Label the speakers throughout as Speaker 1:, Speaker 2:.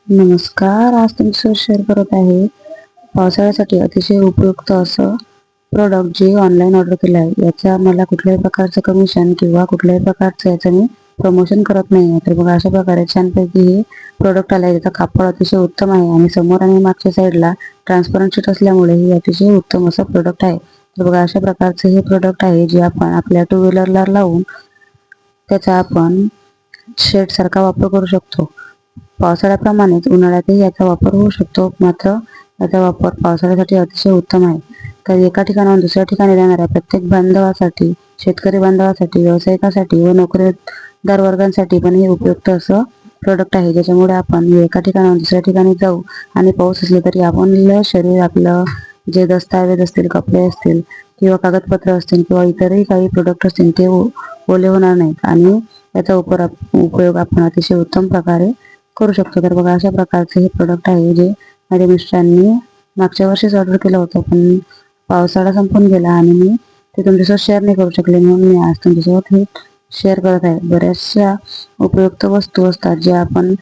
Speaker 1: नमस्कार. आज तुमच्यासोबत शेअर करत आहे पावसाळ्यासाठी अतिशय उपयुक्त असं प्रोडक्ट जे ऑनलाईन ऑर्डर केलं आहे. याचा मला कुठल्याही प्रकारचं कमिशन किंवा कुठल्याही प्रकारचं याचं मी प्रमोशन करत नाही आहे. तर बघा अशा प्रकारे छानपैकी हे प्रोडक्ट आलं आहे. त्याचा कापड अतिशय उत्तम आहे आणि समोर आणि मागच्या साईडला ट्रान्सपरंट शीट असल्यामुळे हे अतिशय उत्तम असं प्रोडक्ट आहे. तर बघा अशा प्रकारचं हे प्रोडक्ट आहे जे आपण आपल्या टू व्हीलरला लावून त्याचा आपण शेडसारखा वापर करू शकतो. पावसाळ्याप्रमाणेच उन्हाळ्यातही याचा वापर होऊ शकतो, मात्र याचा वापर पावसाळ्यासाठी अतिशय उत्तम आहे. तर एका ठिकाणाहून दुसऱ्या ठिकाणी जाणाऱ्या प्रत्येक बांधवासाठी, शेतकरी बांधवासाठी, व्यावसायिकासाठी व नोकरीदार वर्गांसाठी पण हे उपयुक्त असं प्रोडक्ट आहे. ज्याच्यामुळे आपण एका ठिकाणाहून दुसऱ्या ठिकाणी जाऊ आणि पाऊस असले तरी आपलं शरीर, आपलं जे दस्तावेज असतील, कपडे असतील किंवा कागदपत्र असतील किंवा इतरही काही प्रोडक्ट असतील ते ओले होणार नाहीत आणि याचा उपयोग आपण अतिशय उत्तम प्रकारे करू शकतो. तर बघा अशा प्रकारचे हे प्रोडक्ट आहे जे माझ्या मिस्टरांनी मागच्या वर्षीच ऑर्डर केलं होतं, पण पावसाळा संपून गेला आणि मी ते तुमच्यासोबत शेअर नाही करू शकले, म्हणून मी आज तुमच्यासोबत हे शेअर करत आहे. बऱ्याचशा उपयुक्त वस्तू असतात ज्या आपण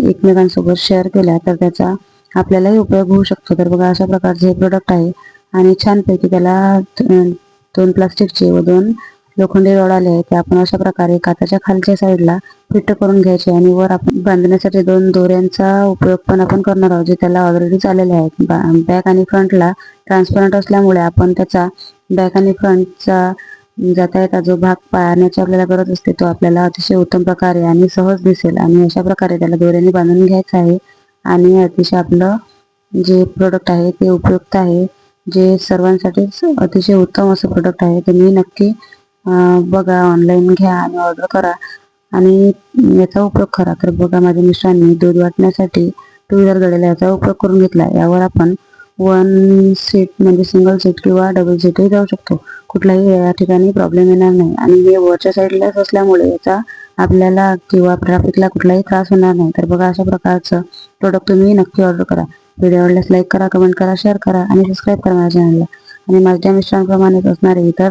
Speaker 1: एकमेकांसोबत शेअर केल्या तर त्याचा आपल्यालाही उपयोग होऊ शकतो. तर बघा अशा प्रकारचे हे प्रोडक्ट आहे आणि छानपैकी त्याला दोन प्लास्टिकचे व दोन लोखंडी रॉड आले आहेत. ते आपण अशा प्रकारे काचाच्या खालच्या साईडला फिट करून घ्यायचे आणि वर आपण बांधण्यासाठी दोन दोऱ्यांचा उपयोग पण आपण करणार आहोत, जे त्याला ऑलरेडी आलेले आहेत. बॅक आणि फ्रंटला ट्रान्सपरंट असल्यामुळे आपण त्याचा बॅक आणि फ्रंटचा जाता येता जो भाग पाळण्याची आपल्याला गरज असते तो आपल्याला अतिशय उत्तम प्रकारे आणि सहज दिसेल आणि अशा प्रकारे त्याला दोऱ्याने बांधून घ्यायचं आहे. आणि अतिशय आपलं जे प्रोडक्ट आहे ते उपयुक्त आहे, जे सर्वांसाठीच अतिशय उत्तम असं प्रोडक्ट आहे. तुम्ही नक्की बघा, ऑनलाईन घ्या आणि ऑर्डर करा आणि याचा उपयोग करा. तर बघा माझ्या मिस्टरांनी दूध वाटण्यासाठी टू व्हीलर गाडीला याचा उपयोग करून घेतला. यावर आपण वन सीट म्हणजे सिंगल सीट किंवा डबल सीटही जाऊ शकतो. कुठलाही या ठिकाणी प्रॉब्लेम येणार नाही आणि हे वरच्या साईडलाच असल्यामुळे याचा आपल्याला किंवा ट्रॅफिकला कुठलाही त्रास होणार नाही. तर बघा अशा प्रकारचं प्रोडक्ट तुम्ही नक्की ऑर्डर करा. व्हिडिओ आवडल्यास लाईक करा, कमेंट करा, शेअर करा आणि सबस्क्राईब करा माझ्या चॅनलला. आणि माझ्या मिस्टरांप्रमाणेच असणारे इतर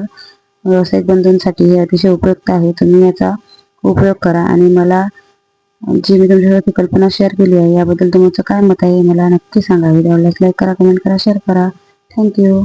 Speaker 1: व्यावसायिक बंधूंसाठी हे अतिशय उपयुक्त आहे. तुम्ही याचा उपयोग करा आणि मला जी मी तुमच्यासोबत कल्पना शेअर केली आहे याबद्दल तुमचं काय मत आहे मला नक्की सांगा. व्हिडिओ आवडल्यास लाईक करा, कमेंट करा, शेअर करा. थँक्यू.